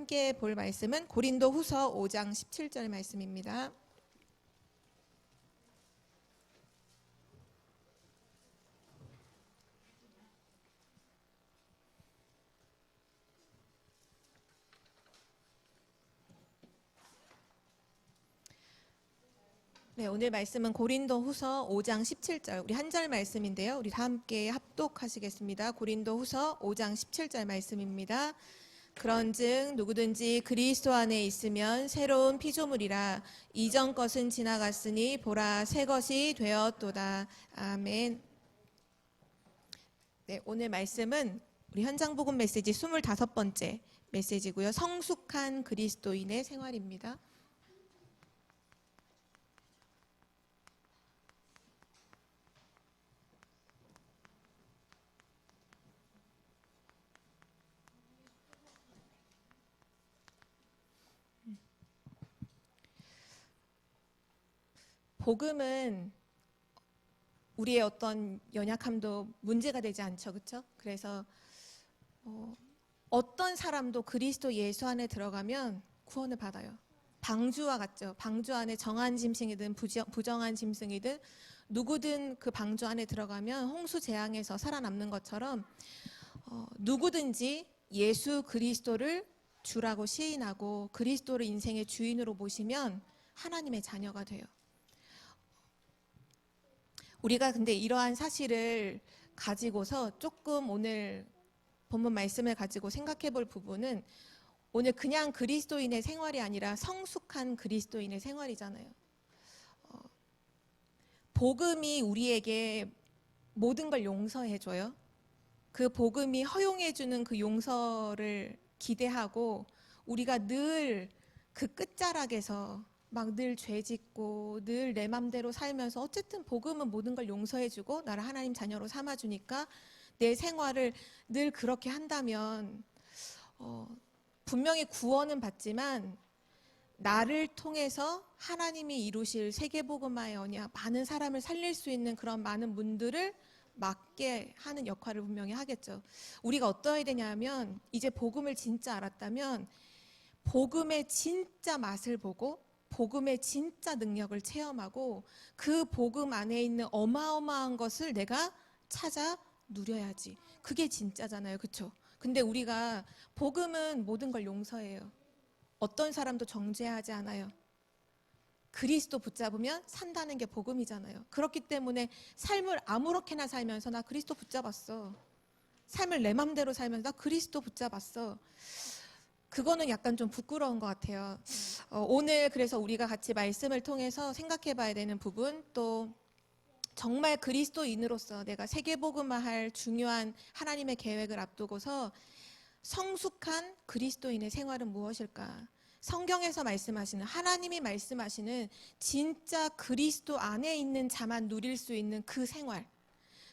함께 볼 말씀은 고린도후서 5장 17절 말씀입니다. 네, 오늘 말씀은 고린도후서 5장 17절, 우리 한 절 말씀인데요. 우리 다 함께 합독하시겠습니다. 고린도후서 5장 17절 말씀입니다. 그런즉 누구든지 그리스도 안에 있으면 새로운 피조물이라, 이전 것은 지나갔으니 보라 새 것이 되었도다. 아멘. 네, 오늘 말씀은 우리 현장복음 메시지 25번째 메시지고요. 성숙한 그리스도인의 생활입니다. 복음은 우리의 어떤 연약함도 문제가 되지 않죠, 그렇죠? 그래서 어떤 사람도 그리스도 예수 안에 들어가면 구원을 받아요. 방주와 같죠. 방주 안에 정한 짐승이든 부정한 짐승이든 누구든 그 방주 안에 들어가면 홍수 재앙에서 살아남는 것처럼 누구든지 예수 그리스도를 주라고 시인하고 그리스도를 인생의 주인으로 모시면 하나님의 자녀가 돼요. 우리가 근데 이러한 사실을 가지고서 조금 오늘 본문 말씀을 가지고 생각해 볼 부분은, 오늘 그냥 그리스도인의 생활이 아니라 성숙한 그리스도인의 생활이잖아요. 복음이 우리에게 모든 걸 용서해줘요. 그 복음이 허용해주는 그 용서를 기대하고 우리가 늘 그 끝자락에서 막 늘 죄짓고 늘 내 맘대로 살면서, 어쨌든 복음은 모든 걸 용서해주고 나를 하나님 자녀로 삼아주니까 내 생활을 늘 그렇게 한다면 분명히 구원은 받지만 나를 통해서 하나님이 이루실 세계복음화의 언약, 많은 사람을 살릴 수 있는 그런 많은 문들을 맡게 하는 역할을 분명히 하겠죠. 우리가 어떠해야 되냐면, 이제 복음을 진짜 알았다면 복음의 진짜 맛을 보고 복음의 진짜 능력을 체험하고 그 복음 안에 있는 어마어마한 것을 내가 찾아 누려야지. 그게 진짜잖아요, 그렇죠? 근데 우리가 복음은 모든 걸 용서해요. 어떤 사람도 정죄하지 않아요. 그리스도 붙잡으면 산다는 게 복음이잖아요. 그렇기 때문에 삶을 아무렇게나 살면서 나 그리스도 붙잡았어, 삶을 내 맘대로 살면서 나 그리스도 붙잡았어, 그거는 약간 좀 부끄러운 것 같아요. 오늘 그래서 우리가 같이 말씀을 통해서 생각해 봐야 되는 부분, 또 정말 그리스도인으로서 내가 세계복음화할 중요한 하나님의 계획을 앞두고서 성숙한 그리스도인의 생활은 무엇일까? 성경에서 말씀하시는, 하나님이 말씀하시는 진짜 그리스도 안에 있는 자만 누릴 수 있는 그 생활,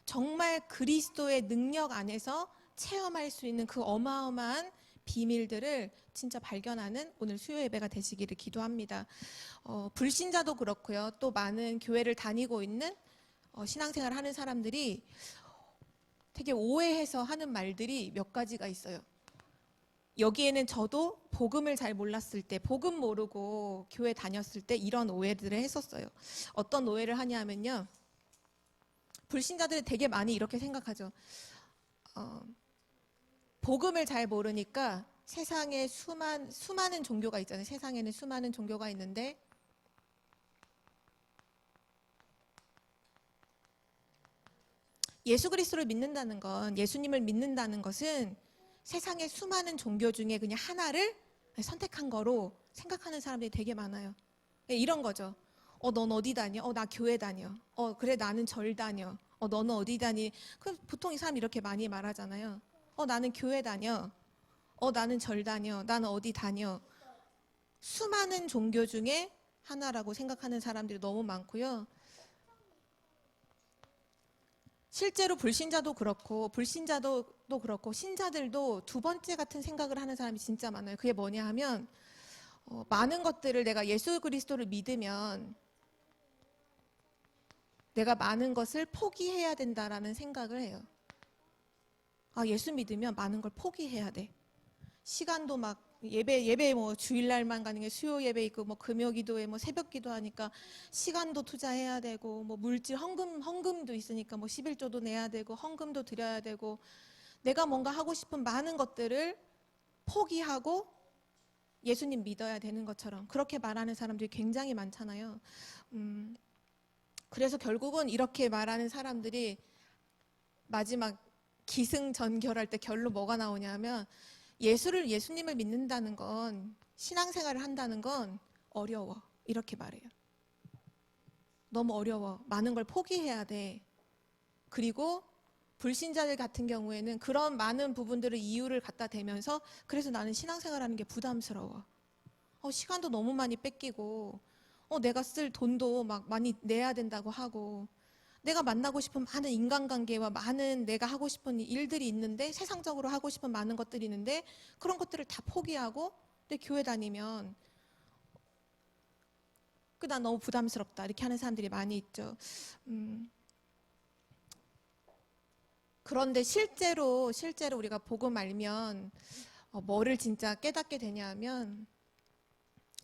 정말 그리스도의 능력 안에서 체험할 수 있는 그 어마어마한 비밀들을 진짜 발견하는 오늘 수요 예배가 되시기를 기도합니다. 불신자도 그렇고요, 또 많은 교회를 다니고 있는 신앙생활을 하는 사람들이 되게 오해해서 하는 말들이 몇 가지가 있어요. 여기에는 저도 복음을 잘 몰랐을 때, 복음 모르고 교회 다녔을 때 이런 오해들을 했었어요. 어떤 오해를 하냐면요, 불신자들은 되게 많이 이렇게 생각하죠. 복음을 잘 모르니까 세상에 수많은 종교가 있잖아요. 세상에는 수많은 종교가 있는데 예수 그리스도를 믿는다는 건, 예수님을 믿는다는 것은 세상의 수많은 종교 중에 그냥 하나를 선택한 거로 생각하는 사람들이 되게 많아요. 이런 거죠. 넌 어디 다녀? 나 교회 다녀. 그래, 나는 절 다녀. 너는 어디 다니? 보통 이 사람 이렇게 많이 말하잖아요. 나는 교회 다녀. 나는 절 다녀. 나는 어디 다녀. 수많은 종교 중에 하나라고 생각하는 사람들이 너무 많고요. 실제로 불신자도 그렇고 신자들도 두 번째 같은 생각을 하는 사람이 진짜 많아요. 그게 뭐냐 하면, 많은 것들을 내가 예수 그리스도를 믿으면 내가 많은 것을 포기해야 된다라는 생각을 해요. 예수 믿으면 많은 걸 포기해야 돼. 시간도 막 예배 뭐 주일날만 가는 게 수요 예배 있고 뭐 금요 기도에 뭐 새벽 기도하니까 시간도 투자해야 되고 뭐 물질 헌금도 있으니까 뭐 11조도 내야 되고 헌금도 드려야 되고 내가 뭔가 하고 싶은 많은 것들을 포기하고 예수님 믿어야 되는 것처럼 그렇게 말하는 사람들이 굉장히 많잖아요. 그래서 결국은 이렇게 말하는 사람들이 마지막 기승전결할 때 결론 뭐가 나오냐면 예수님을 믿는다는 건 신앙생활을 한다는 건 어려워. 이렇게 말해요. 너무 어려워. 많은 걸 포기해야 돼. 그리고 불신자들 같은 경우에는 그런 많은 부분들을 이유를 갖다 대면서 그래서 나는 신앙생활하는 게 부담스러워. 시간도 너무 많이 뺏기고 내가 쓸 돈도 막 많이 내야 된다고 하고 내가 만나고 싶은 많은 인간관계와 많은 내가 하고 싶은 일들이 있는데 세상적으로 하고 싶은 많은 것들이 있는데 그런 것들을 다 포기하고 내 교회 다니면 난 너무 부담스럽다 이렇게 하는 사람들이 많이 있죠. 그런데 실제로 우리가 복음 알면 뭐를 진짜 깨닫게 되냐면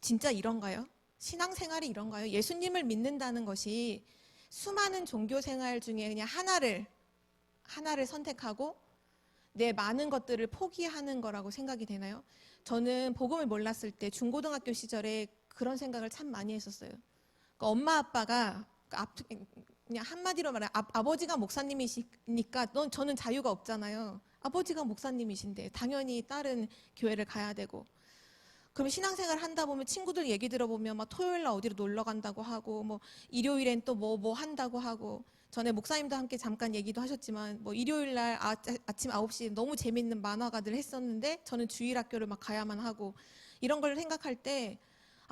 진짜 이런가요? 신앙생활이 이런가요? 예수님을 믿는다는 것이 수많은 종교 생활 중에 그냥 하나를 선택하고 내 많은 것들을 포기하는 거라고 생각이 되나요? 저는 복음을 몰랐을 때 중고등학교 시절에 그런 생각을 참 많이 했었어요. 그러니까 엄마 아빠가 그냥 한마디로 말해 아버지가 목사님이시니까 저는 자유가 없잖아요. 아버지가 목사님이신데 당연히 딸은 교회를 가야 되고 그럼 신앙생활 한다 보면 친구들 얘기 들어보면 막 토요일 날 어디로 놀러 간다고 하고 뭐 일요일엔 또 뭐 한다고 하고 전에 목사님도 함께 잠깐 얘기도 하셨지만 뭐 일요일 날 아침 9시에 너무 재밌는 만화가들 했었는데 저는 주일 학교를 막 가야만 하고 이런 걸 생각할 때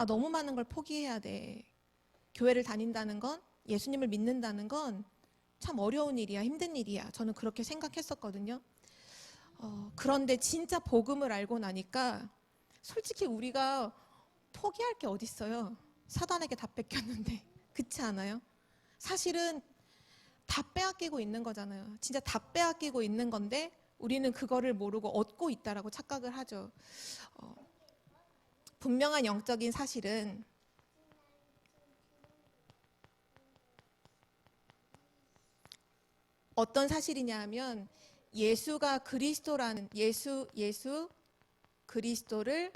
너무 많은 걸 포기해야 돼. 교회를 다닌다는 건 예수님을 믿는다는 건 참 어려운 일이야, 힘든 일이야. 저는 그렇게 생각했었거든요. 그런데 진짜 복음을 알고 나니까 솔직히 우리가 포기할 게 어딨어요. 사단에게 다 뺏겼는데. 그렇지 않아요? 사실은 다 빼앗기고 있는 거잖아요. 진짜 다 빼앗기고 있는 건데 우리는 그거를 모르고 얻고 있다라고 착각을 하죠. 분명한 영적인 사실은 어떤 사실이냐 하면 예수가 그리스도라는 예수 그리스도를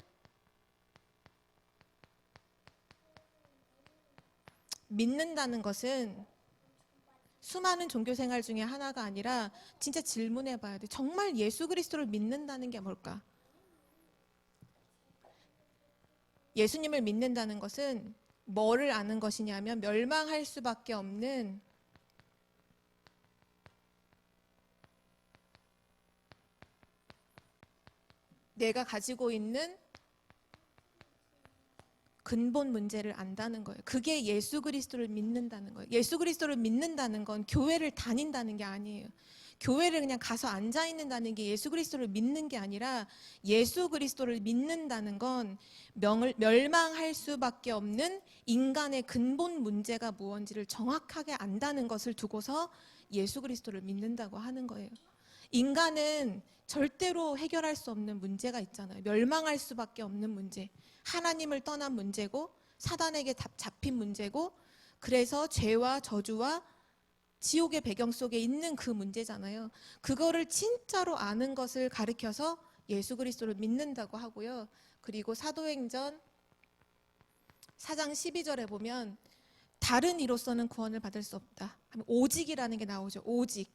믿는다는 것은 수많은 종교 생활 중에 하나가 아니라 진짜 질문해 봐야 돼. 정말 예수 그리스도를 믿는다는 게 뭘까? 예수님을 믿는다는 것은 뭐를 아는 것이냐면 멸망할 수밖에 없는 내가 가지고 있는 근본 문제를 안다는 거예요. 그게 예수 그리스도를 믿는다는 거예요. 예수 그리스도를 믿는다는 건 교회를 다닌다는 게 아니에요. 교회를 그냥 가서 앉아 있는다는 게 예수 그리스도를 믿는 게 아니라 예수 그리스도를 믿는다는 건 멸망할 수밖에 없는 인간의 근본 문제가 무엇인지를 정확하게 안다는 것을 두고서 예수 그리스도를 믿는다고 하는 거예요. 인간은 절대로 해결할 수 없는 문제가 있잖아요. 멸망할 수밖에 없는 문제. 하나님을 떠난 문제고 사단에게 잡힌 문제고 그래서 죄와 저주와 지옥의 배경 속에 있는 그 문제잖아요. 그거를 진짜로 아는 것을 가르쳐서 예수 그리스도를 믿는다고 하고요. 그리고 사도행전 4장 12절에 보면 다른 이로서는 구원을 받을 수 없다. 오직이라는 게 나오죠. 오직.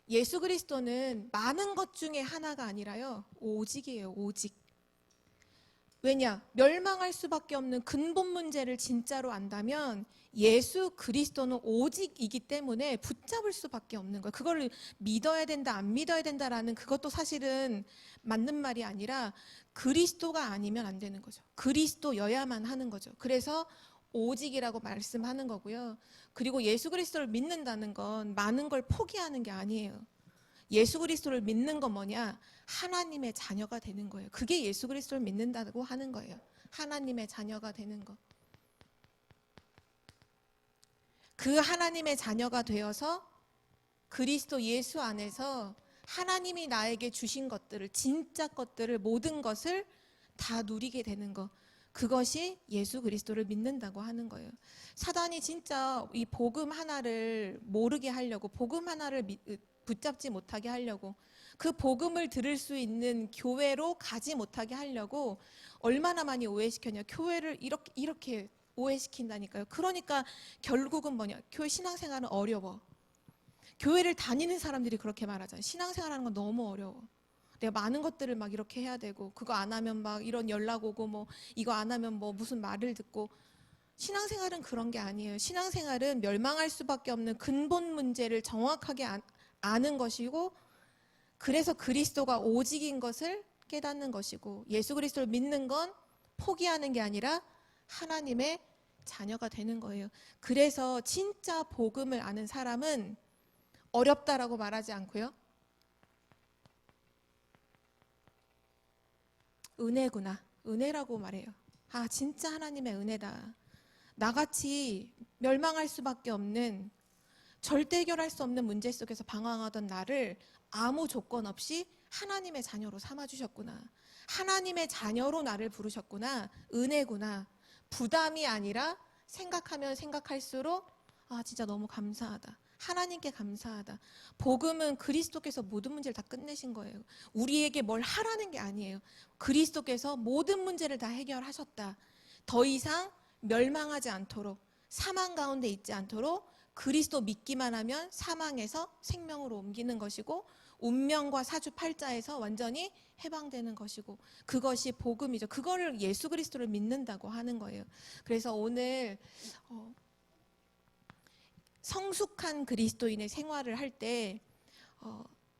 예수 그리스도는 많은 것 중에 하나가 아니라요. 오직이에요. 오직. 왜냐? 멸망할 수밖에 없는 근본 문제를 진짜로 안다면 예수 그리스도는 오직이기 때문에 붙잡을 수밖에 없는 거예요. 그걸 믿어야 된다, 안 믿어야 된다라는 그것도 사실은 맞는 말이 아니라 그리스도가 아니면 안 되는 거죠. 그리스도여야만 하는 거죠. 그래서 오직이라고 말씀하는 거고요. 그리고 예수 그리스도를 믿는다는 건 많은 걸 포기하는 게 아니에요. 예수 그리스도를 믿는 건 뭐냐? 하나님의 자녀가 되는 거예요. 그게 예수 그리스도를 믿는다고 하는 거예요. 하나님의 자녀가 되는 거. 그 하나님의 자녀가 되어서 그리스도 예수 안에서 하나님이 나에게 주신 것들을 진짜 것들을 모든 것을 다 누리게 되는 거. 그것이 예수 그리스도를 믿는다고 하는 거예요. 사단이 진짜 이 복음 하나를 모르게 하려고, 복음 하나를 붙잡지 못하게 하려고, 그 복음을 들을 수 있는 교회로 가지 못하게 하려고 얼마나 많이 오해시켰냐. 교회를 이렇게 오해시킨다니까요. 그러니까 결국은 뭐냐, 교회 신앙생활은 어려워. 교회를 다니는 사람들이 그렇게 말하잖아요. 신앙생활하는 건 너무 어려워. 내가 많은 것들을 막 이렇게 해야 되고, 그거 안 하면 막 이런 연락 오고, 뭐 이거 안 하면 뭐 무슨 말을 듣고. 신앙생활은 그런 게 아니에요. 신앙생활은 멸망할 수밖에 없는 근본 문제를 정확하게 아는 것이고, 그래서 그리스도가 오직인 것을 깨닫는 것이고, 예수 그리스도를 믿는 건 포기하는 게 아니라 하나님의 자녀가 되는 거예요. 그래서 진짜 복음을 아는 사람은 어렵다라고 말하지 않고요, 은혜구나, 은혜라고 말해요. 아, 진짜 하나님의 은혜다. 나같이 멸망할 수밖에 없는, 절대 해결할 수 없는 문제 속에서 방황하던 나를 아무 조건 없이 하나님의 자녀로 삼아주셨구나. 하나님의 자녀로 나를 부르셨구나. 은혜구나. 부담이 아니라 생각하면 생각할수록 아, 진짜 너무 감사하다. 하나님께 감사하다. 복음은 그리스도께서 모든 문제를 다 끝내신 거예요. 우리에게 뭘 하라는 게 아니에요. 그리스도께서 모든 문제를 다 해결하셨다. 더 이상 멸망하지 않도록, 사망 가운데 있지 않도록 그리스도 믿기만 하면 사망에서 생명으로 옮기는 것이고, 운명과 사주팔자에서 완전히 해방되는 것이고, 그것이 복음이죠. 그거를 예수 그리스도를 믿는다고 하는 거예요. 그래서 오늘 성숙한 그리스도인의 생활을 할 때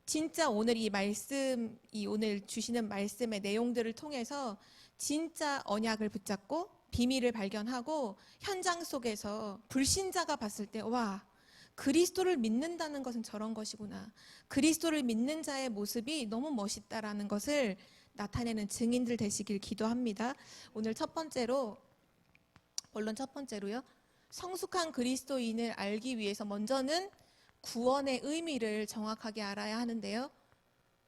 진짜 오늘 이 말씀, 이 오늘 주시는 말씀의 내용들을 통해서 진짜 언약을 붙잡고 비밀을 발견하고, 현장 속에서 불신자가 봤을 때 와, 그리스도를 믿는다는 것은 저런 것이구나. 그리스도를 믿는 자의 모습이 너무 멋있다라는 것을 나타내는 증인들 되시길 기도합니다. 오늘 첫 번째로요. 성숙한 그리스도인을 알기 위해서 먼저는 구원의 의미를 정확하게 알아야 하는데요.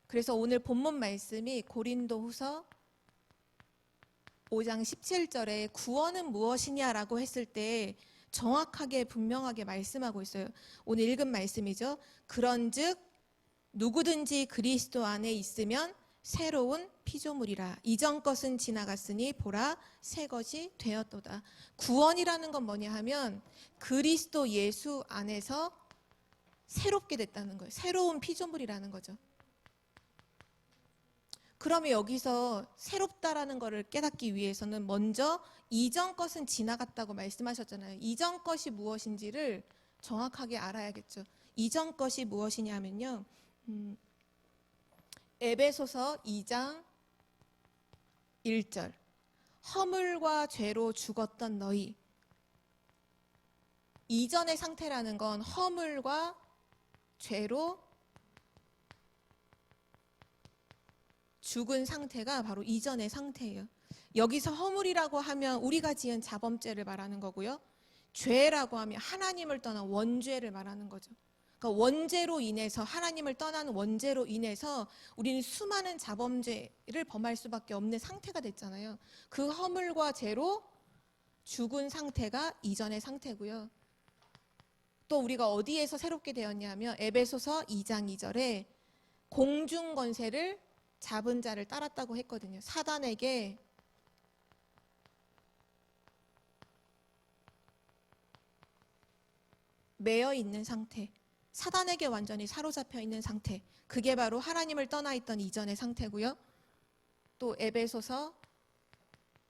그래서 오늘 본문 말씀이 고린도후서 5장 17절에 구원은 무엇이냐라고 했을 때 정확하게 분명하게 말씀하고 있어요. 오늘 읽은 말씀이죠. 그런즉 누구든지 그리스도 안에 있으면 새로운 피조물이라. 이전 것은 지나갔으니 보라 새 것이 되었도다. 구원이라는 건 뭐냐 하면 그리스도 예수 안에서 새롭게 됐다는 거예요. 새로운 피조물이라는 거죠. 그러면 여기서 새롭다라는 것을 깨닫기 위해서는 먼저 이전 것은 지나갔다고 말씀하셨잖아요. 이전 것이 무엇인지를 정확하게 알아야겠죠. 이전 것이 무엇이냐면요, 에베소서 2장 1절 허물과 죄로 죽었던 너희. 이전의 상태라는 건 허물과 죄로 죽은 상태가 바로 이전의 상태예요. 여기서 허물이라고 하면 우리가 지은 자범죄를 말하는 거고요. 죄라고 하면 하나님을 떠난 원죄를 말하는 거죠. 그러니까 원죄로 인해서, 하나님을 떠나는 원죄로 인해서 우리는 수많은 자범죄를 범할 수밖에 없는 상태가 됐잖아요. 그 허물과 죄로 죽은 상태가 이전의 상태고요. 또 우리가 어디에서 새롭게 되었냐면 에베소서 2장 2절에 공중 권세를 잡은 자를 따랐다고 했거든요. 사단에게 매여 있는 상태, 사단에게 완전히 사로잡혀 있는 상태, 그게 바로 하나님을 떠나 있던 이전의 상태고요. 또 에베소서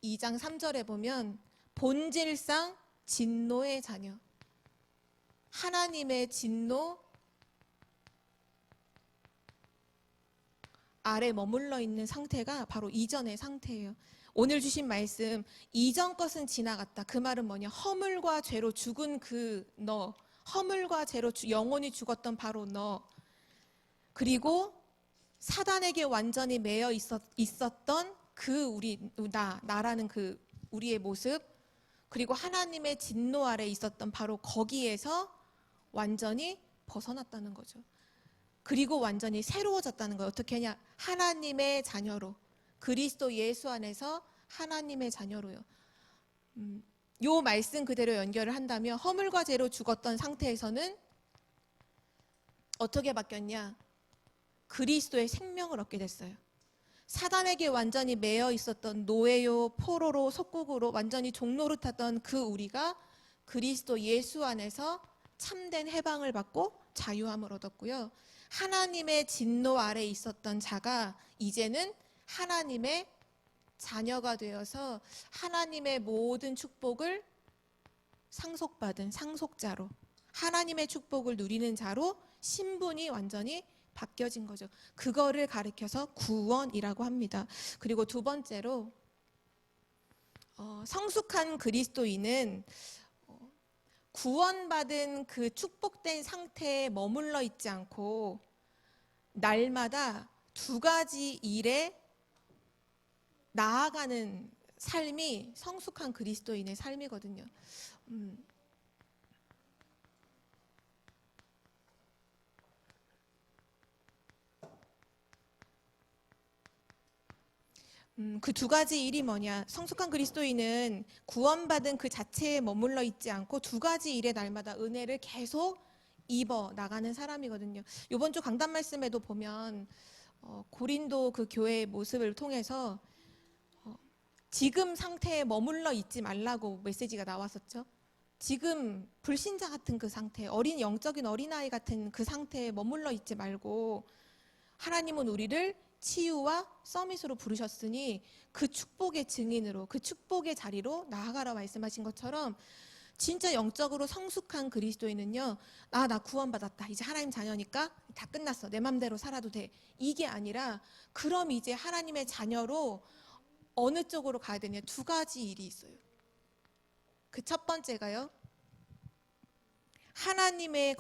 2장 3절에 보면 본질상 진노의 자녀, 하나님의 진노 아래 머물러 있는 상태가 바로 이전의 상태예요. 오늘 주신 말씀, 이전 것은 지나갔다. 그 말은 뭐냐? 허물과 죄로 죽은 그 너, 허물과 죄로 영원히 죽었던 바로 너, 그리고 사단에게 완전히 매여 있었던 그 나라는 그 우리의 모습, 그리고 하나님의 진노 아래 있었던 바로 거기에서 완전히 벗어났다는 거죠. 그리고 완전히 새로워졌다는 거예요. 어떻게 하냐? 하나님의 자녀로, 그리스도 예수 안에서 하나님의 자녀로요. 요 말씀 그대로 연결을 한다면 허물과 죄로 죽었던 상태에서는 어떻게 바뀌었냐? 그리스도의 생명을 얻게 됐어요. 사단에게 완전히 매여 있었던 노예요, 포로로, 속국으로 완전히 종노릇하던 그 우리가 그리스도 예수 안에서 참된 해방을 받고 자유함을 얻었고요. 하나님의 진노 아래 있었던 자가 이제는 하나님의 자녀가 되어서 하나님의 모든 축복을 상속받은 상속자로, 하나님의 축복을 누리는 자로 신분이 완전히 바뀌어진 거죠. 그거를 가리켜서 구원이라고 합니다. 그리고 두 번째로 성숙한 그리스도인은 구원받은 그 축복된 상태에 머물러 있지 않고 날마다 두 가지 일에 나아가는 삶이 성숙한 그리스도인의 삶이거든요. 그 두 가지 일이 뭐냐? 성숙한 그리스도인은 구원받은 그 자체에 머물러 있지 않고 두 가지 일에 날마다 은혜를 계속 입어 나가는 사람이거든요. 이번 주 강단 말씀에도 보면 고린도 그 교회의 모습을 통해서 지금 상태에 머물러 있지 말라고 메시지가 나왔었죠. 지금 불신자 같은 그 상태, 영적인 어린아이 같은 그 상태에 머물러 있지 말고 하나님은 우리를 치유와 서밋으로 부르셨으니 그 축복의 증인으로, 그 축복의 자리로 나아가라 말씀하신 것처럼 진짜 영적으로 성숙한 그리스도인은요, 나 구원받았다, 이제 하나님 자녀니까 다 끝났어, 내 맘대로 살아도 돼, 이게 아니라 그럼 이제 하나님의 자녀로 어느 쪽으로 가야 되냐? 두 가지 일이 있어요. 그 첫 번째가요, 하나님과의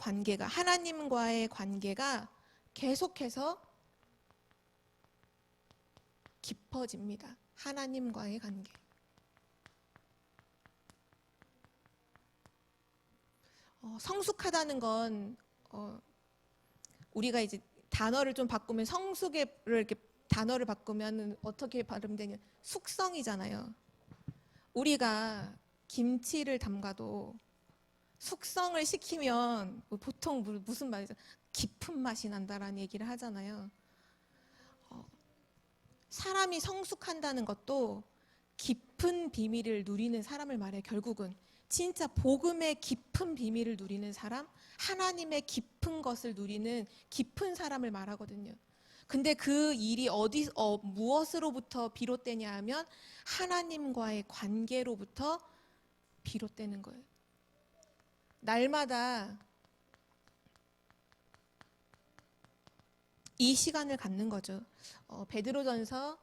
관계가 계속해서 깊어집니다. 하나님과의 관계. 성숙하다는 건 우리가 이제 단어를 좀 바꾸면 성숙을 이렇게 단어를 바꾸면 어떻게 발음되냐? 숙성이잖아요. 우리가 김치를 담가도 숙성을 시키면 보통 무슨 말이죠? 깊은 맛이 난다라는 얘기를 하잖아요. 사람이 성숙한다는 것도 깊은 비밀을 누리는 사람을 말해요. 결국은 진짜 복음의 깊은 비밀을 누리는 사람, 하나님의 깊은 것을 누리는 깊은 사람을 말하거든요. 근데 그 일이 무엇으로부터 비롯되냐 하면 하나님과의 관계로부터 비롯되는 거예요. 날마다 이 시간을 갖는 거죠. 베드로전서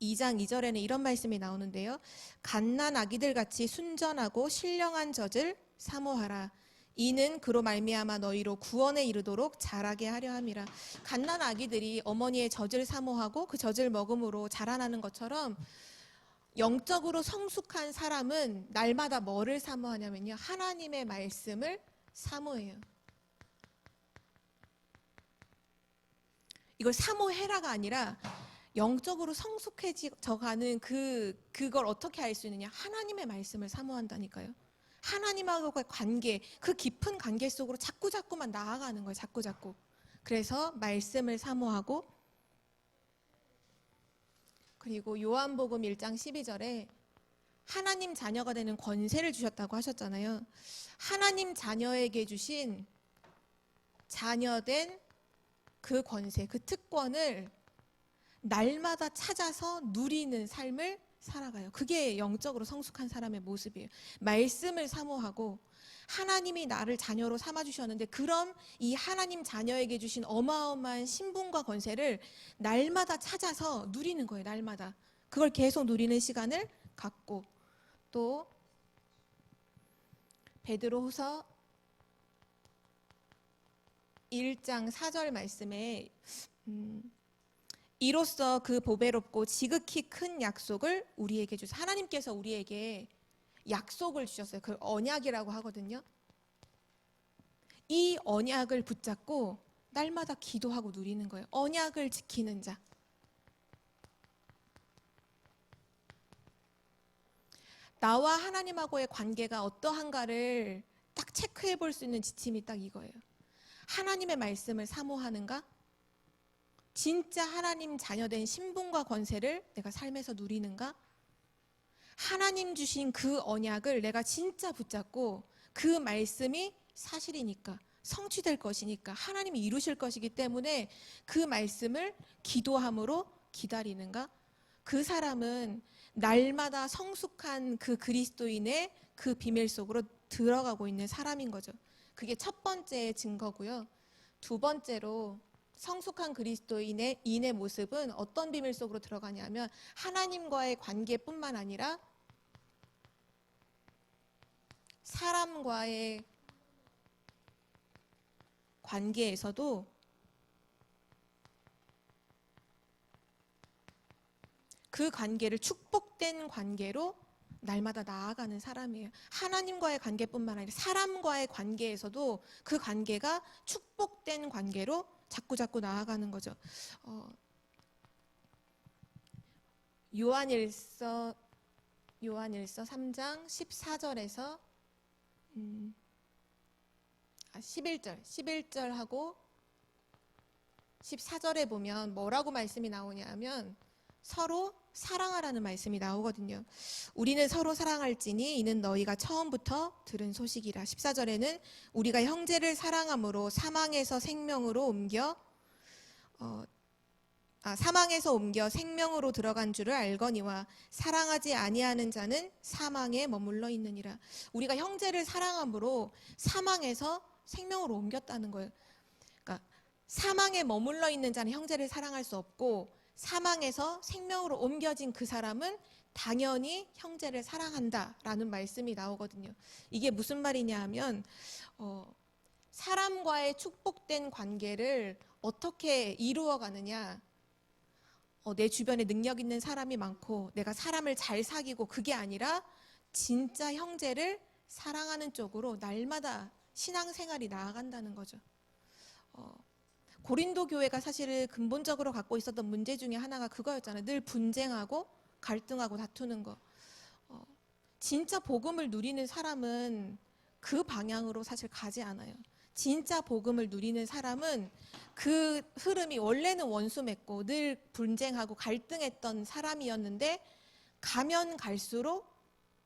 2장 2절에는 이런 말씀이 나오는데요. 갓난 아기들 같이 순전하고 신령한 젖을 사모하라. 이는 그로 말미암아 너희로 구원에 이르도록 자라게 하려 함이라. 갓난 아기들이 어머니의 젖을 사모하고 그 젖을 먹음으로 자라나는 것처럼 영적으로 성숙한 사람은 날마다 뭐를 사모하냐면요, 하나님의 말씀을 사모해요. 이걸 사모해라가 아니라 영적으로 성숙해져가는 그걸 어떻게 알 수 있느냐? 하나님의 말씀을 사모한다니까요. 하나님하고의 관계, 그 깊은 관계 속으로 자꾸만 나아가는 거예요. 자꾸. 그래서 말씀을 사모하고, 그리고 요한복음 1장 12절에 하나님 자녀가 되는 권세를 주셨다고 하셨잖아요. 하나님 자녀에게 주신 자녀된 그 권세, 그 특권을 날마다 찾아서 누리는 삶을 살아가요. 그게 영적으로 성숙한 사람의 모습이에요. 말씀을 사모하고 하나님이 나를 자녀로 삼아주셨는데 그럼 이 하나님 자녀에게 주신 어마어마한 신분과 권세를 날마다 찾아서 누리는 거예요. 날마다. 그걸 계속 누리는 시간을 갖고, 또 베드로후서 1장 4절 말씀에 이로써 그 보배롭고 지극히 큰 약속을 우리에게 주셔서, 하나님께서 우리에게 약속을 주셨어요. 그 언약이라고 하거든요. 이 언약을 붙잡고 날마다 기도하고 누리는 거예요. 언약을 지키는 자. 나와 하나님하고의 관계가 어떠한가를 딱 체크해 볼 수 있는 지침이 딱 이거예요. 하나님의 말씀을 사모하는가? 진짜 하나님 자녀된 신분과 권세를 내가 삶에서 누리는가? 하나님 주신 그 언약을 내가 진짜 붙잡고 그 말씀이 사실이니까 성취될 것이니까 하나님이 이루실 것이기 때문에 그 말씀을 기도함으로 기다리는가? 그 사람은 날마다 성숙한 그 그리스도인의 그 비밀 속으로 들어가고 있는 사람인 거죠. 그게 첫 번째 증거고요. 두 번째로 성숙한 그리스도인의 모습은 어떤 비밀 속으로 들어가냐면 하나님과의 관계뿐만 아니라 사람과의 관계에서도 그 관계를 축복된 관계로 날마다 나아가는 사람이에요. 하나님과의 관계뿐만 아니라 사람과의 관계에서도 그 관계가 축복된 관계로 자꾸 나아가는 거죠. 요한일서 3장 14절에서 11절하고 14절에 보면 뭐라고 말씀이 나오냐면 서로 사랑하라는 말씀이 나오거든요. 우리는 서로 사랑할지니 이는 너희가 처음부터 들은 소식이라. 14절에는 우리가 형제를 사랑함으로 사망에서 옮겨 생명으로 들어간 줄을 알거니와 사랑하지 아니하는 자는 사망에 머물러 있느니라. 우리가 형제를 사랑함으로 사망에서 생명으로 옮겼다는 거예요. 그러니까 사망에 머물러 있는 자는 형제를 사랑할 수 없고 사망에서 생명으로 옮겨진 그 사람은 당연히 형제를 사랑한다라는 말씀이 나오거든요. 이게 무슨 말이냐 하면 사람과의 축복된 관계를 어떻게 이루어가느냐. 내 주변에 능력 있는 사람이 많고 내가 사람을 잘 사귀고 그게 아니라 진짜 형제를 사랑하는 쪽으로 날마다 신앙생활이 나아간다는 거죠. 고린도 교회가 사실은 근본적으로 갖고 있었던 문제 중에 하나가 그거였잖아요. 늘 분쟁하고 갈등하고 다투는 거. 진짜 복음을 누리는 사람은 그 방향으로 사실 가지 않아요. 진짜 복음을 누리는 사람은 그 흐름이 원래는 원수 맺고 늘 분쟁하고 갈등했던 사람이었는데 가면 갈수록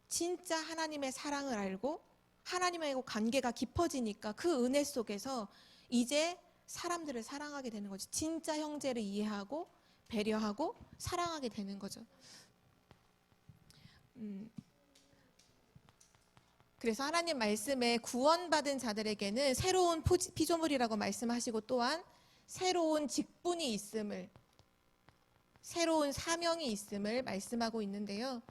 진짜 하나님의 사랑을 알고 하나님하고 관계가 깊어지니까 그 은혜 속에서 이제 사람들을 사랑하게 되는 거죠. 진짜 형제를 이해하고 배려하고 사랑하게 되는 거죠. 그래서 하나님 말씀에 구원받은 자들에게는 새로운 피조물이라고 말씀하시고 또한 새로운 직분이 있음을, 새로운 사명이 있음을 말씀하고 있는데요.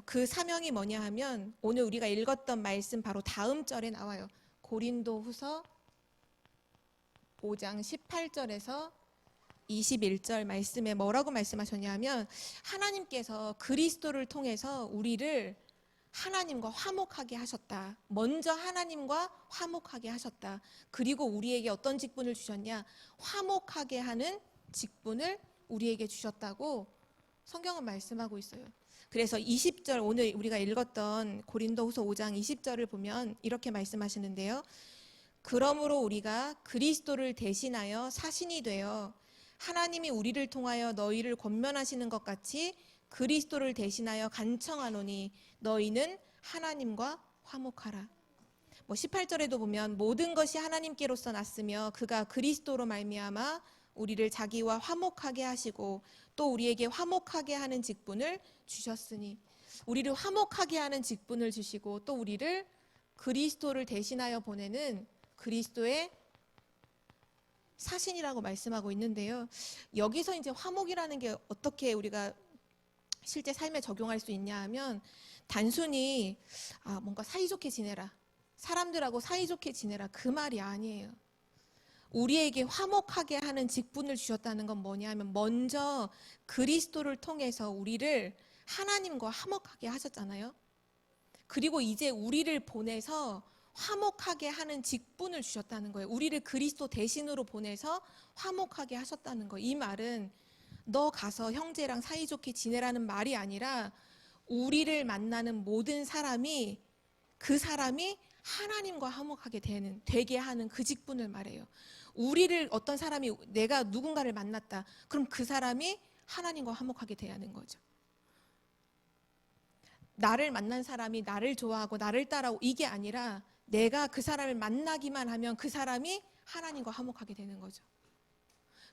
그 사명이 뭐냐 하면 오늘 우리가 읽었던 말씀 바로 다음 절에 나와요. 고린도후서 5장 18절에서 21절 말씀에 뭐라고 말씀하셨냐면 하나님께서 그리스도를 통해서 우리를 하나님과 화목하게 하셨다. 먼저 하나님과 화목하게 하셨다. 그리고 우리에게 어떤 직분을 주셨냐? 화목하게 하는 직분을 우리에게 주셨다고 성경은 말씀하고 있어요. 그래서 20절 오늘 우리가 읽었던 고린도후서 5장 20절을 보면 이렇게 말씀하시는데요. 그러므로 우리가 그리스도를 대신하여 사신이 되어 하나님이 우리를 통하여 너희를 권면하시는 것 같이 그리스도를 대신하여 간청하노니 너희는 하나님과 화목하라. 18절에도 보면 모든 것이 하나님께로서 났으며 그가 그리스도로 말미암아 우리를 자기와 화목하게 하시고 또 우리에게 화목하게 하는 직분을 주셨으니 우리를 화목하게 하는 직분을 주시고 또 우리를 그리스도를 대신하여 보내는 그리스도의 사신이라고 말씀하고 있는데요. 여기서 이제 화목이라는 게 어떻게 우리가 실제 삶에 적용할 수 있냐 하면 단순히 뭔가 사이좋게 지내라, 사람들하고 사이좋게 지내라 그 말이 아니에요. 우리에게 화목하게 하는 직분을 주셨다는 건 뭐냐 하면 먼저 그리스도를 통해서 우리를 하나님과 화목하게 하셨잖아요. 그리고 이제 우리를 보내서 화목하게 하는 직분을 주셨다는 거예요. 우리를 그리스도 대신으로 보내서 화목하게 하셨다는 거예요. 이 말은 너 가서 형제랑 사이좋게 지내라는 말이 아니라 우리를 만나는 모든 사람이 그 사람이 하나님과 화목하게 되게 하는 그 직분을 말해요. 우리를 어떤 사람이 내가 누군가를 만났다. 그럼 그 사람이 하나님과 화목하게 대하는 거죠. 나를 만난 사람이 나를 좋아하고 나를 따라오고 이게 아니라 내가 그 사람을 만나기만 하면 그 사람이 하나님과 화목하게 되는 거죠.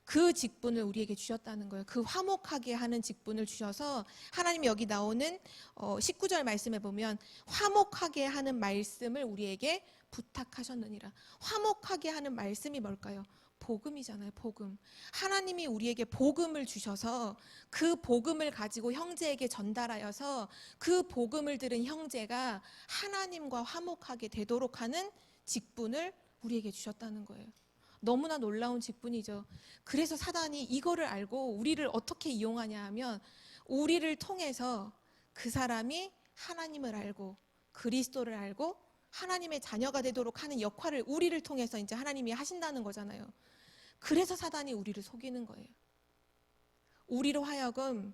그 직분을 우리에게 주셨다는 거예요. 그 화목하게 하는 직분을 주셔서 하나님이 여기 나오는 19절 말씀에 보면 화목하게 하는 말씀을 우리에게 부탁하셨느니라. 화목하게 하는 말씀이 뭘까요? 복음이잖아요. 복음. 하나님이 우리에게 복음을 주셔서 그 복음을 가지고 형제에게 전달하여서 그 복음을 들은 형제가 하나님과 화목하게 되도록 하는 직분을 우리에게 주셨다는 거예요. 너무나 놀라운 직분이죠. 그래서 사단이 이거를 알고 우리를 어떻게 이용하냐 하면 우리를 통해서 그 사람이 하나님을 알고 그리스도를 알고 하나님의 자녀가 되도록 하는 역할을 우리를 통해서 이제 하나님이 하신다는 거잖아요. 그래서 사단이 우리를 속이는 거예요. 우리로 하여금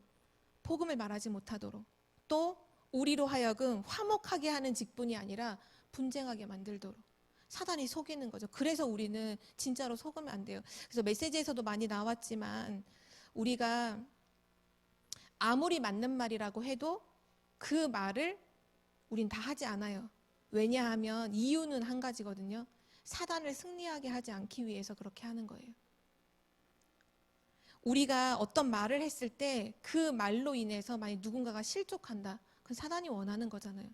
복음을 말하지 못하도록, 또 우리로 하여금 화목하게 하는 직분이 아니라 분쟁하게 만들도록 사단이 속이는 거죠. 그래서 우리는 진짜로 속으면 안 돼요. 그래서 메시지에서도 많이 나왔지만 우리가 아무리 맞는 말이라고 해도 그 말을 우린 다 하지 않아요. 왜냐하면 이유는 한 가지거든요. 사단을 승리하게 하지 않기 위해서 그렇게 하는 거예요. 우리가 어떤 말을 했을 때 그 말로 인해서 만약 누군가가 실족한다. 그건 사단이 원하는 거잖아요.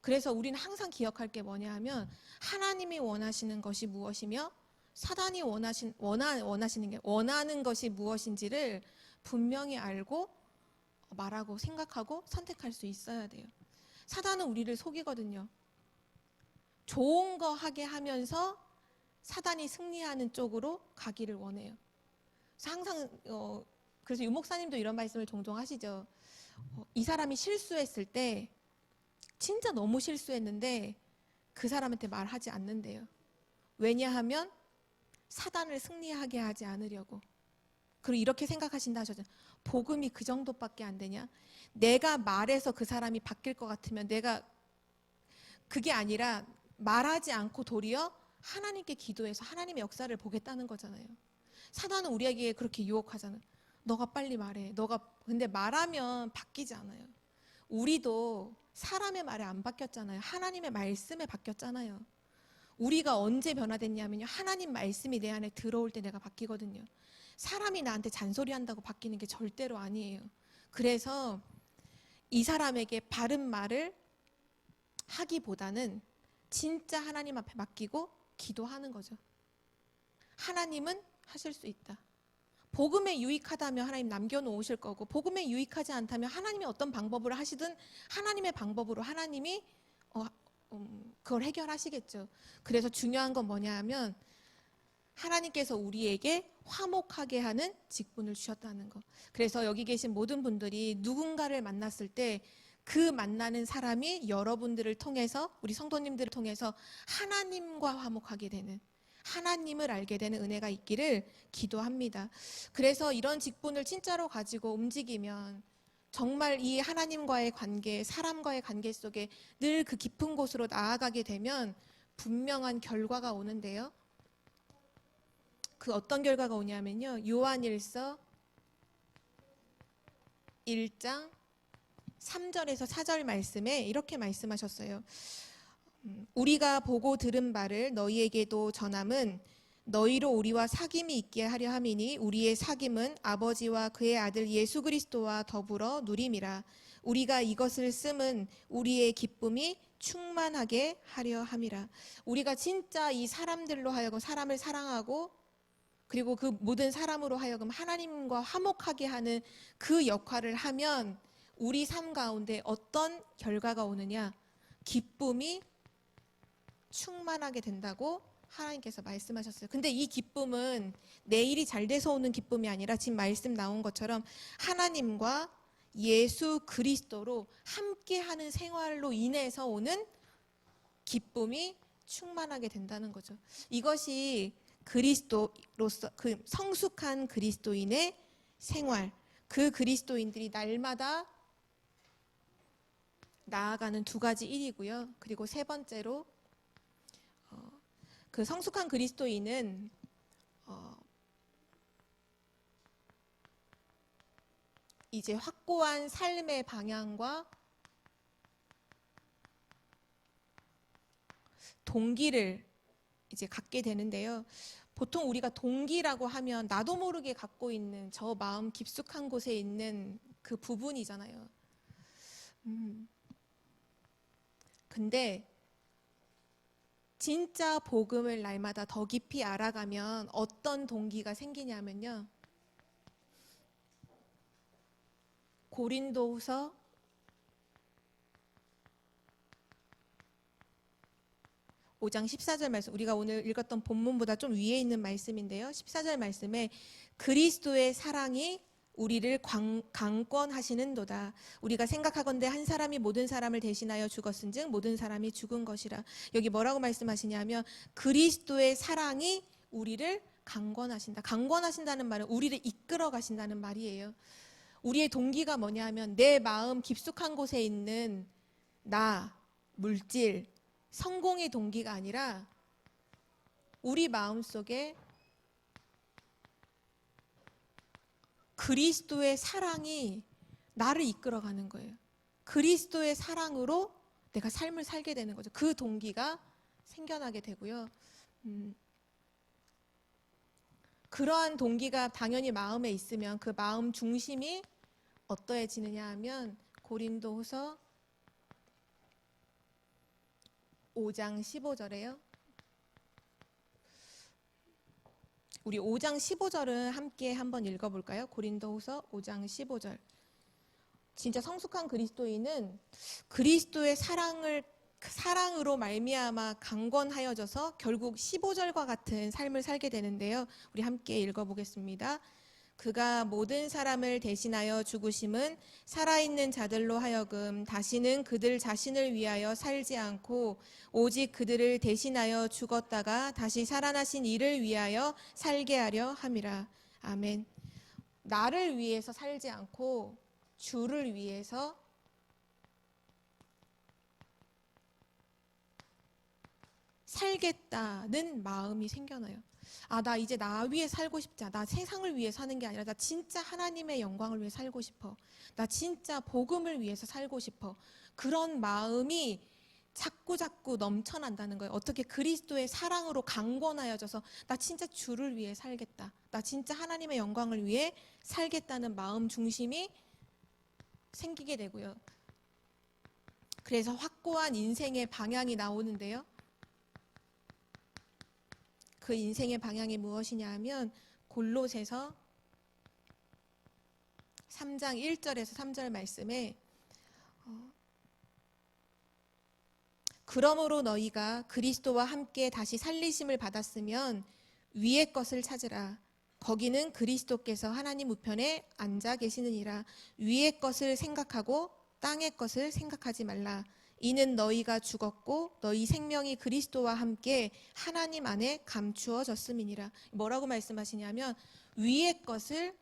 그래서 우리는 항상 기억할 게 뭐냐 하면 하나님이 원하시는 것이 무엇이며 사단이 원하는 것이 무엇인지를 분명히 알고 말하고 생각하고 선택할 수 있어야 돼요. 사단은 우리를 속이거든요. 좋은 거 하게 하면서 사단이 승리하는 쪽으로 가기를 원해요. 그래서 항상 그래서 유 목사님도 이런 말씀을 종종 하시죠. 이 사람이 실수했을 때 진짜 너무 실수했는데 그 사람한테 말하지 않는데요. 왜냐하면 사단을 승리하게 하지 않으려고. 그리고 이렇게 생각하신다 하셨죠. 복음이 그 정도밖에 안 되냐? 내가 말해서 그 사람이 바뀔 것 같으면 내가 그게 아니라 말하지 않고 도리어 하나님께 기도해서 하나님의 역사를 보겠다는 거잖아요. 사단은 우리에게 그렇게 유혹하잖아요. 너가 빨리 말해. 근데 말하면 바뀌지 않아요. 우리도 사람의 말에 안 바뀌었잖아요. 하나님의 말씀에 바뀌었잖아요. 우리가 언제 변화됐냐면요. 하나님 말씀이 내 안에 들어올 때 내가 바뀌거든요. 사람이 나한테 잔소리한다고 바뀌는 게 절대로 아니에요. 그래서 이 사람에게 바른 말을 하기보다는 진짜 하나님 앞에 맡기고 기도하는 거죠. 하나님은 하실 수 있다. 복음에 유익하다면 하나님 남겨놓으실 거고, 복음에 유익하지 않다면 하나님이 어떤 방법으로 하시든 하나님의 방법으로 하나님이 그걸 해결하시겠죠. 그래서 중요한 건 뭐냐 하면 하나님께서 우리에게 화목하게 하는 직분을 주셨다는 거. 그래서 여기 계신 모든 분들이 누군가를 만났을 때 그 만나는 사람이 여러분들을 통해서, 우리 성도님들을 통해서 하나님과 화목하게 되는, 하나님을 알게 되는 은혜가 있기를 기도합니다. 그래서 이런 직분을 진짜로 가지고 움직이면 정말 이 하나님과의 관계, 사람과의 관계 속에 늘 그 깊은 곳으로 나아가게 되면 분명한 결과가 오는데요. 그 어떤 결과가 오냐면요. 요한일서 1장 3절에서 4절 말씀에 이렇게 말씀하셨어요. 우리가 보고 들은 바를 너희에게도 전함은 너희로 우리와 사귐이 있게 하려 함이니 우리의 사귐은 아버지와 그의 아들 예수 그리스도와 더불어 누림이라. 우리가 이것을 씀은 우리의 기쁨이 충만하게 하려 함이라. 우리가 진짜 이 사람들로 하여금 사람을 사랑하고 그리고 그 모든 사람으로 하여금 하나님과 화목하게 하는 그 역할을 하면 우리 삶 가운데 어떤 결과가 오느냐? 기쁨이 충만하게 된다고 하나님께서 말씀하셨어요. 근데 이 기쁨은 내 일이 잘 돼서 오는 기쁨이 아니라 지금 말씀 나온 것처럼 하나님과 예수 그리스도로 함께하는 생활로 인해서 오는 기쁨이 충만하게 된다는 거죠. 이것이 그리스도로서 그 성숙한 그리스도인의 생활, 그 그리스도인들이 날마다 나아가는 두 가지 일이고요. 그리고 세 번째로 그 성숙한 그리스도인은 이제 확고한 삶의 방향과 동기를 이제 갖게 되는데요. 보통 우리가 동기라고 하면 나도 모르게 갖고 있는 저 마음 깊숙한 곳에 있는 그 부분이잖아요. 근데 진짜 복음을 날마다 더 깊이 알아가면 어떤 동기가 생기냐면요. 고린도후서 5장 14절 말씀, 우리가 오늘 읽었던 본문보다 좀 위에 있는 말씀인데요. 14절 말씀에 그리스도의 사랑이 우리를 강권하시는도다. 우리가 생각하건대 한 사람이 모든 사람을 대신하여 죽었은즉 모든 사람이 죽은 것이라. 여기 뭐라고 말씀하시냐면 그리스도의 사랑이 우리를 강권하신다. 강권하신다는 말은 우리를 이끌어 가신다는 말이에요. 우리의 동기가 뭐냐면 내 마음 깊숙한 곳에 있는 나, 물질, 성공의 동기가 아니라 우리 마음속에 그리스도의 사랑이 나를 이끌어가는 거예요. 그리스도의 사랑으로 내가 삶을 살게 되는 거죠. 그 동기가 생겨나게 되고요. 그러한 동기가 당연히 마음에 있으면 그 마음 중심이 어떠해지느냐 하면 고린도후서 5장 15절에요. 우리 5장 15절은 함께 한번 읽어볼까요? 고린도후서 5장 15절. 진짜 성숙한 그리스도인은 그리스도의 사랑으로 말미암아 강건하여져서 결국 15절과 같은 삶을 살게 되는데요. 우리 함께 읽어보겠습니다. 그가 모든 사람을 대신하여 죽으심은 살아있는 자들로 하여금 다시는 그들 자신을 위하여 살지 않고 오직 그들을 대신하여 죽었다가 다시 살아나신 이를 위하여 살게 하려 함이라. 아멘. 나를 위해서 살지 않고 주를 위해서 살겠다는 마음이 생겨나요. 아, 나 이제 나 위해 살고 싶지 않아. 나 세상을 위해 사는 게 아니라 나 진짜 하나님의 영광을 위해 살고 싶어. 나 진짜 복음을 위해서 살고 싶어. 그런 마음이 자꾸 넘쳐난다는 거예요. 어떻게 그리스도의 사랑으로 강권하여져서 나 진짜 주를 위해 살겠다. 나 진짜 하나님의 영광을 위해 살겠다는 마음 중심이 생기게 되고요. 그래서 확고한 인생의 방향이 나오는데요. 그 인생의 방향이 무엇이냐 하면 골로새서 3장 1절에서 3절 말씀에 그러므로 너희가 그리스도와 함께 다시 살리심을 받았으면 위의 것을 찾으라. 거기는 그리스도께서 하나님 우편에 앉아 계시느니라. 위의 것을 생각하고 땅의 것을 생각하지 말라. 이는 너희가 죽었고 너희 생명이 그리스도와 함께 하나님 안에 감추어졌음이니라. 뭐라고 말씀하시냐면 위의 것을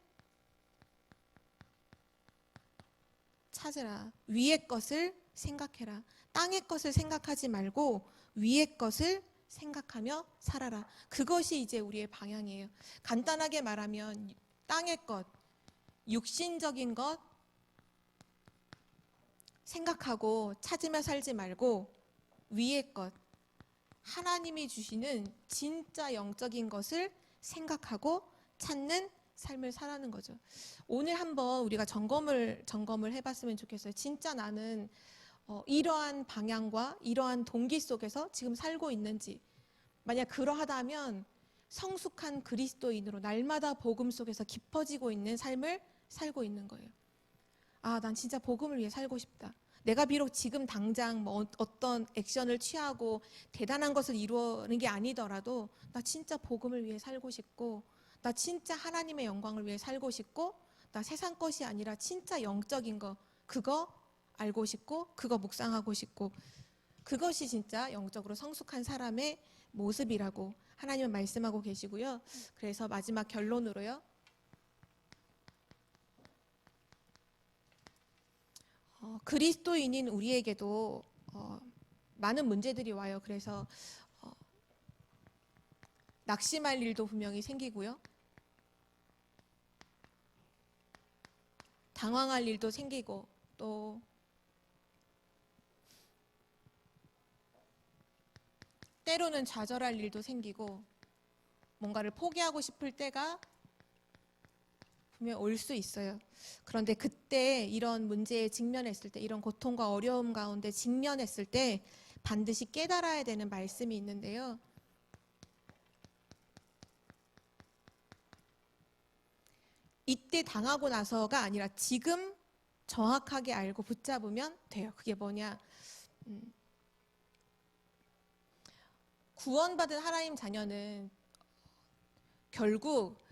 찾으라. 위의 것을 생각해라. 땅의 것을 생각하지 말고 위의 것을 생각하며 살아라. 그것이 이제 우리의 방향이에요. 간단하게 말하면 땅의 것, 육신적인 것 생각하고 찾으며 살지 말고 위의 것, 하나님이 주시는 진짜 영적인 것을 생각하고 찾는 삶을 살아가는 거죠. 오늘 한번 우리가 점검을 해봤으면 좋겠어요. 진짜 나는 이러한 방향과 이러한 동기 속에서 지금 살고 있는지. 만약 그러하다면 성숙한 그리스도인으로 날마다 복음 속에서 깊어지고 있는 삶을 살고 있는 거예요. 아, 난 진짜 복음을 위해 살고 싶다. 내가 비록 지금 당장 어떤 액션을 취하고 대단한 것을 이루는 게 아니더라도 나 진짜 복음을 위해 살고 싶고 나 진짜 하나님의 영광을 위해 살고 싶고 나 세상 것이 아니라 진짜 영적인 거 그거 알고 싶고 그거 묵상하고 싶고 그것이 진짜 영적으로 성숙한 사람의 모습이라고 하나님은 말씀하고 계시고요. 그래서 마지막 결론으로요. 그리스도인인 우리에게도 많은 문제들이 와요. 그래서 낙심할 일도 분명히 생기고요. 당황할 일도 생기고 또 때로는 좌절할 일도 생기고 뭔가를 포기하고 싶을 때가 분명 올 수 있어요. 그런데 그때 이런 문제에 직면했을 때, 이런 고통과 어려움 가운데 직면했을 때 반드시 깨달아야 되는 말씀이 있는데요. 이때 당하고 나서가 아니라 지금 정확하게 알고 붙잡으면 돼요. 그게 뭐냐? 구원받은 하나님 자녀는 결국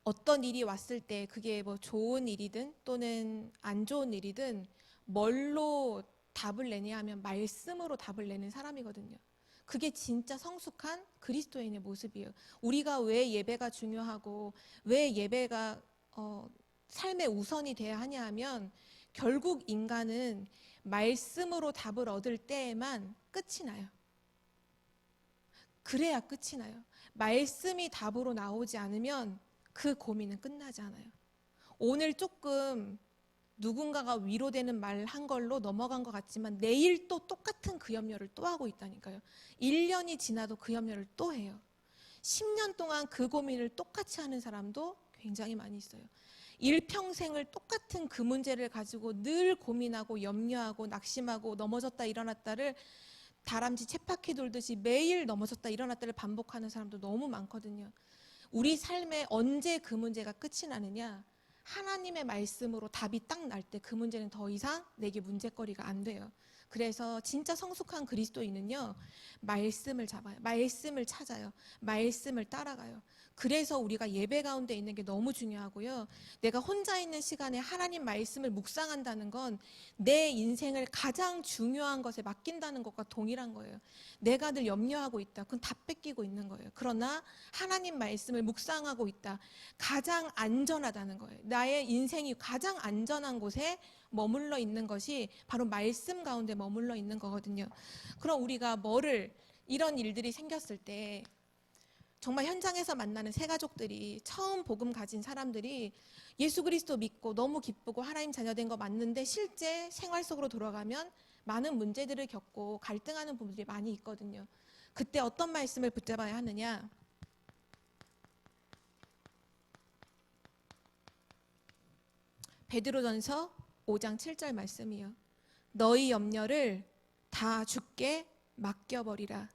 어떤 일이 왔을 때 그게 뭐 좋은 일이든 또는 안 좋은 일이든 뭘로 답을 내냐 하면 말씀으로 답을 내는 사람이거든요. 그게 진짜 성숙한 그리스도인의 모습이에요. 우리가 왜 예배가 중요하고 왜 예배가 삶의 우선이 돼야 하냐 하면 결국 인간은 말씀으로 답을 얻을 때에만 끝이 나요. 그래야 끝이 나요. 말씀이 답으로 나오지 않으면 그 고민은 끝나지 않아요. 오늘 조금 누군가가 위로되는 말 한 걸로 넘어간 것 같지만 내일 또 똑같은 그 염려를 또 하고 있다니까요. 1년이 지나도 그 염려를 또 해요. 10년 동안 그 고민을 똑같이 하는 사람도 굉장히 많이 있어요. 일평생을 똑같은 그 문제를 가지고 늘 고민하고 염려하고 낙심하고 넘어졌다 일어났다를 다람쥐 쳇바퀴 돌듯이 매일 넘어졌다 일어났다를 반복하는 사람도 너무 많거든요. 우리 삶에 언제 그 문제가 끝이 나느냐? 하나님의 말씀으로 답이 딱 날 때 그 문제는 더 이상 내게 문제거리가 안 돼요. 그래서 진짜 성숙한 그리스도인은요, 말씀을 잡아요. 말씀을 찾아요. 말씀을 따라가요. 그래서 우리가 예배 가운데 있는 게 너무 중요하고요. 내가 혼자 있는 시간에 하나님 말씀을 묵상한다는 건 내 인생을 가장 중요한 것에 맡긴다는 것과 동일한 거예요. 내가 늘 염려하고 있다. 그건 다 뺏기고 있는 거예요. 그러나 하나님 말씀을 묵상하고 있다. 가장 안전하다는 거예요. 나의 인생이 가장 안전한 곳에 머물러 있는 것이 바로 말씀 가운데 머물러 있는 거거든요. 그럼 우리가 이런 일들이 생겼을 때 정말 현장에서 만나는 새 가족들이 처음 복음 가진 사람들이 예수 그리스도 믿고 너무 기쁘고 하나님 자녀 된 거 맞는데 실제 생활 속으로 돌아가면 많은 문제들을 겪고 갈등하는 부분들이 많이 있거든요. 그때 어떤 말씀을 붙잡아야 하느냐? 베드로전서 5장 7절 말씀이요. 너희 염려를 다 주께 맡겨버리라.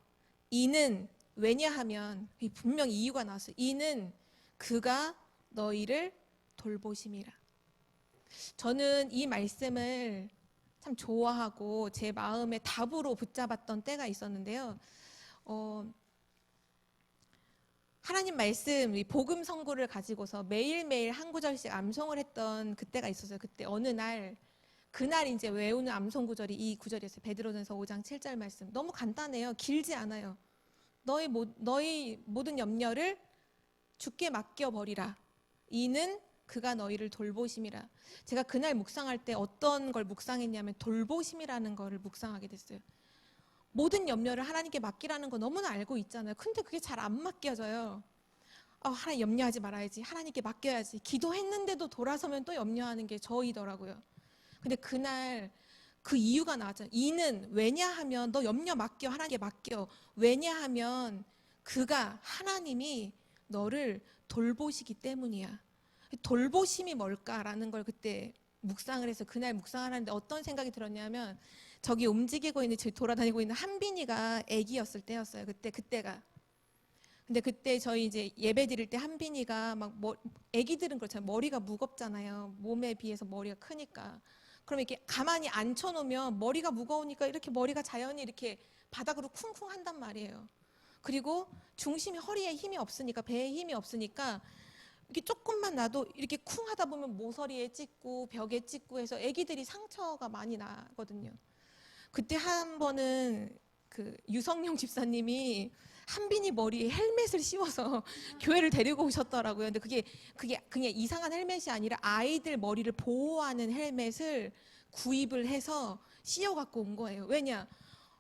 이는 왜냐하면 분명 이유가 나왔어요. 이는 그가 너희를 돌보심이라. 저는 이 말씀을 참 좋아하고 제 마음의 답으로 붙잡았던 때가 있었는데요. 하나님 말씀, 복음 선고를 가지고서 매일매일 한 구절씩 암송을 했던 그때가 있었어요. 그때 어느 날 그날 이제 외우는 암송 구절이 이 구절이었어요. 베드로전서 5장 7절 말씀. 너무 간단해요. 길지 않아요. 너희 모든 염려를 주께 맡겨버리라. 이는 그가 너희를 돌보심이라. 제가 그날 묵상할 때 어떤 걸 묵상했냐면 돌보심이라는 거를 묵상하게 됐어요. 모든 염려를 하나님께 맡기라는 거 너무나 알고 있잖아요. 근데 그게 잘 안 맡겨져요. 하나님 염려하지 말아야지. 하나님께 맡겨야지. 기도했는데도 돌아서면 또 염려하는 게 저이더라고요. 근데 그날 그 이유가 나왔잖아요. 이는 왜냐하면 너 염려 맡겨. 하나님께 맡겨. 왜냐하면 그가 하나님이 너를 돌보시기 때문이야. 돌보심이 뭘까라는 걸 그때 묵상을 해서 그날 묵상을 하는데 어떤 생각이 들었냐면 저기 움직이고 있는 돌아다니고 있는 한빈이가 아기였을 때였어요. 그때가. 근데 그때 저희 이제 예배 드릴 때 한빈이가 아기들은 그렇잖아요. 머리가 무겁잖아요. 몸에 비해서 머리가 크니까. 그럼 이렇게 가만히 앉혀놓으면 머리가 무거우니까 이렇게 머리가 자연히 이렇게 바닥으로 쿵쿵 한단 말이에요. 그리고 중심이 허리에 힘이 없으니까 배에 힘이 없으니까 이렇게 조금만 놔도 이렇게 쿵 하다 보면 모서리에 찍고 벽에 찍고 해서 아기들이 상처가 많이 나거든요. 그때 한 번은 그 유성룡 집사님이 한빈이 머리에 헬멧을 씌워서 교회를 데리고 오셨더라고요. 근데 그게 그냥 이상한 헬멧이 아니라 아이들 머리를 보호하는 헬멧을 구입을 해서 씌워 갖고 온 거예요. 왜냐?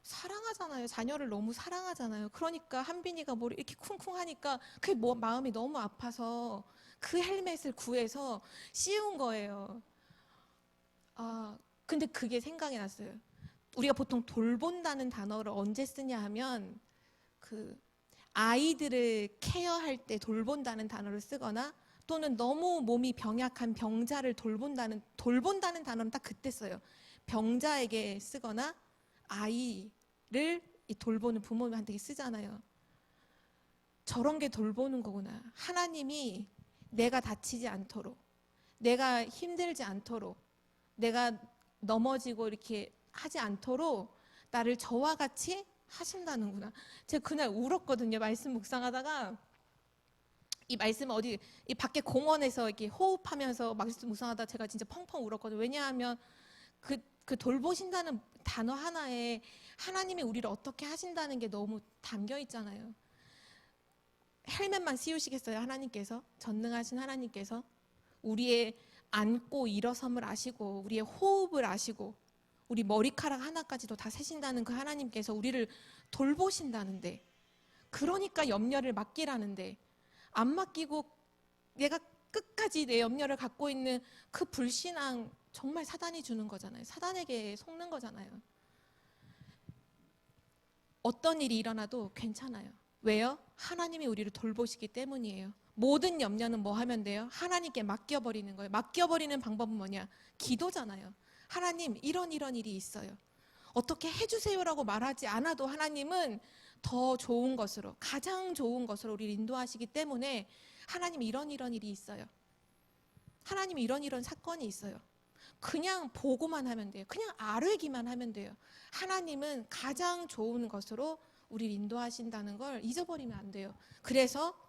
사랑하잖아요. 자녀를 너무 사랑하잖아요. 그러니까 한빈이가 머리 이렇게 쿵쿵 하니까 그게 뭐 마음이 너무 아파서 그 헬멧을 구해서 씌운 거예요. 아, 근데 그게 생각이 났어요. 우리가 보통 돌본다는 단어를 언제 쓰냐 하면 그 아이들을 케어할 때 돌본다는 단어를 쓰거나 또는 너무 몸이 병약한 병자를 돌본다는 단어는 딱 그때 써요. 병자에게 쓰거나 아이를 돌보는 부모님한테 쓰잖아요. 저런 게 돌보는 거구나. 하나님이 내가 다치지 않도록, 내가 힘들지 않도록, 내가 넘어지고 이렇게 하지 않도록 나를 저와 같이 하신다는구나. 제가 그날 울었거든요. 말씀 묵상하다가 이 말씀 어디 이 밖에 공원에서 이렇게 호흡하면서 말씀 묵상하다 제가 진짜 펑펑 울었거든요. 왜냐하면 그 돌보신다는 단어 하나에 하나님이 우리를 어떻게 하신다는 게 너무 담겨 있잖아요. 헬멧만 씌우시겠어요? 하나님께서 전능하신 하나님께서 우리의 앉고 일어섬을 아시고 우리의 호흡을 아시고 우리 머리카락 하나까지도 다 세신다는 그 하나님께서 우리를 돌보신다는데, 그러니까 염려를 맡기라는데 안 맡기고 내가 끝까지 내 염려를 갖고 있는 그 불신앙, 정말 사단이 주는 거잖아요. 사단에게 속는 거잖아요. 어떤 일이 일어나도 괜찮아요. 왜요? 하나님이 우리를 돌보시기 때문이에요. 모든 염려는 뭐 하면 돼요? 하나님께 맡겨버리는 거예요. 맡겨버리는 방법은 뭐냐? 기도잖아요. 하나님, 이런 일이 있어요. 어떻게 해주세요라고 말하지 않아도 하나님은 더 좋은 것으로, 가장 좋은 것으로 우리를 인도하시기 때문에 하나님 이런 일이 있어요. 하나님 이런 사건이 있어요. 그냥 보고만 하면 돼요. 그냥 아뢰기만 하면 돼요. 하나님은 가장 좋은 것으로 우리를 인도하신다는 걸 잊어버리면 안 돼요. 그래서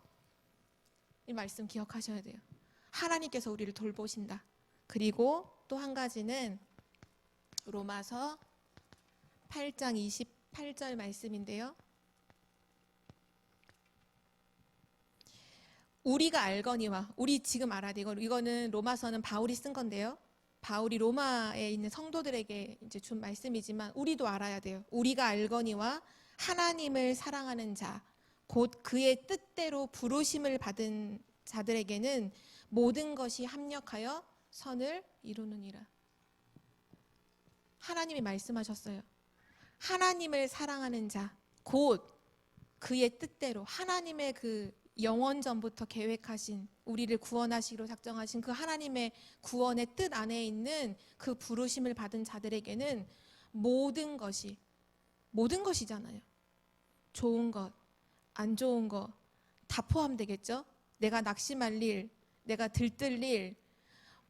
이 말씀 기억하셔야 돼요. 하나님께서 우리를 돌보신다. 그리고 또 한 가지는 로마서 8장 28절 말씀인데요. 우리가 알거니와, 우리 지금 알아야 돼. 이거는 로마서는 바울이 쓴 건데요. 바울이 로마에 있는 성도들에게 이제 준 말씀이지만 우리도 알아야 돼요. 우리가 알거니와 하나님을 사랑하는 자, 곧 그의 뜻대로 부르심을 받은 자들에게는 모든 것이 합력하여 선을 이루느니라. 하나님이 말씀하셨어요. 하나님을 사랑하는 자, 곧 그의 뜻대로, 하나님의 그 영원 전부터 계획하신, 우리를 구원하시기로 작정하신 그 하나님의 구원의 뜻 안에 있는 그 부르심을 받은 자들에게는 모든 것이잖아요. 좋은 것, 안 좋은 것 다 포함되겠죠. 내가 낙심할 일, 내가 들뜰 일,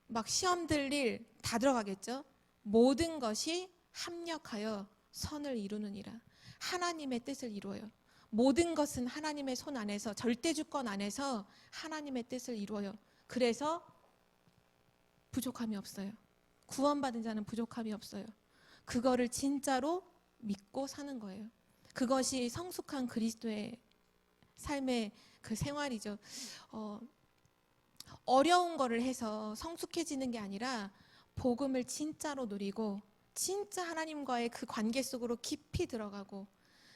막 시험 들 일 다 들어가겠죠. 모든 것이 합력하여 선을 이루느니라. 하나님의 뜻을 이루어요. 모든 것은 하나님의 손 안에서, 절대 주권 안에서 하나님의 뜻을 이루어요. 그래서 부족함이 없어요. 구원받은 자는 부족함이 없어요. 그거를 진짜로 믿고 사는 거예요. 그것이 성숙한 그리스도의 삶의 그 생활이죠. 어려운 거를 해서 성숙해지는 게 아니라 복음을 진짜로 누리고 진짜 하나님과의 그 관계 속으로 깊이 들어가고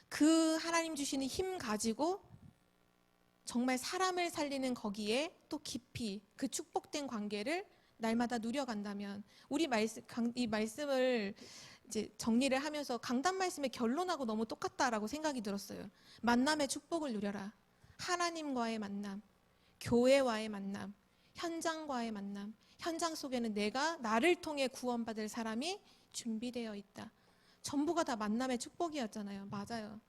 그 하나님 주시는 힘 가지고 정말 사람을 살리는 거기에 또 깊이 그 축복된 관계를 날마다 누려간다면, 우리 이 말씀을 이제 정리를 하면서 강단 말씀의 결론하고 너무 똑같다라고 생각이 들었어요. 만남의 축복을 누려라. 하나님과의 만남, 교회와의 만남, 현장과의 만남. 현장 속에는 나를 통해 구원받을 사람이 준비되어 있다. 전부가 다 만남의 축복이었잖아요. 맞아요.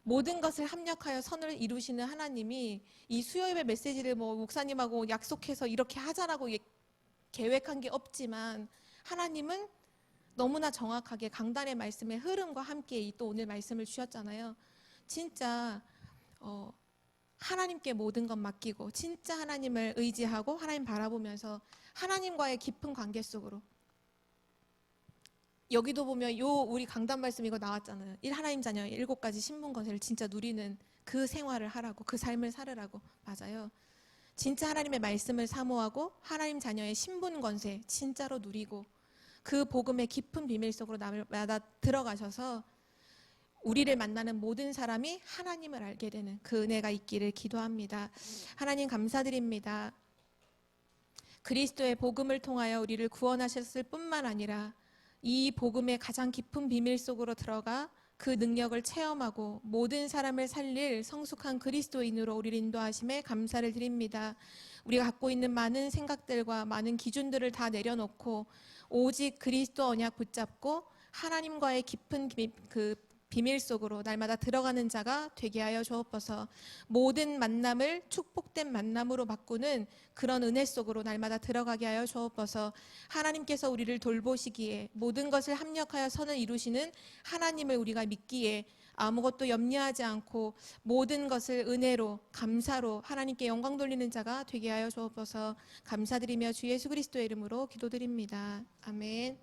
모든 것을 합력하여 선을 이루시는 하나님이 이 수요예배 메시지를 뭐 목사님하고 약속해서 이렇게 하자라고 계획한 게 없지만, 하나님은 너무나 정확하게 강단의 말씀의 흐름과 함께 또 오늘 말씀을 주셨잖아요. 진짜 하나님께 모든 것 맡기고 진짜 하나님을 의지하고 하나님 바라보면서 하나님과의 깊은 관계 속으로 여기도 보면 우리 강단 말씀 이거 나왔잖아요. 하나님 자녀의 7가지 신분 권세를 진짜 누리는 그 생활을 하라고, 그 삶을 살으라고. 맞아요. 진짜 하나님의 말씀을 사모하고 하나님 자녀의 신분 권세 진짜로 누리고 그 복음의 깊은 비밀 속으로 날마다 들어가셔서 우리를 만나는 모든 사람이 하나님을 알게 되는 그 은혜가 있기를 기도합니다. 하나님 감사드립니다. 그리스도의 복음을 통하여 우리를 구원하셨을 뿐만 아니라 이 복음의 가장 깊은 비밀 속으로 들어가 그 능력을 체험하고 모든 사람을 살릴 성숙한 그리스도인으로 우리를 인도하심에 감사를 드립니다. 우리가 갖고 있는 많은 생각들과 많은 기준들을 다 내려놓고 오직 그리스도 언약 붙잡고 하나님과의 깊은 그 비밀 속으로 날마다 들어가는 자가 되게 하여 주옵소서. 모든 만남을 축복된 만남으로 바꾸는 그런 은혜 속으로 날마다 들어가게 하여 주옵소서. 하나님께서 우리를 돌보시기에 모든 것을 합력하여 선을 이루시는 하나님을 우리가 믿기에 아무것도 염려하지 않고 모든 것을 은혜로 감사로 하나님께 영광 돌리는 자가 되게 하여 주옵소서. 감사드리며 주 예수 그리스도의 이름으로 기도드립니다. 아멘.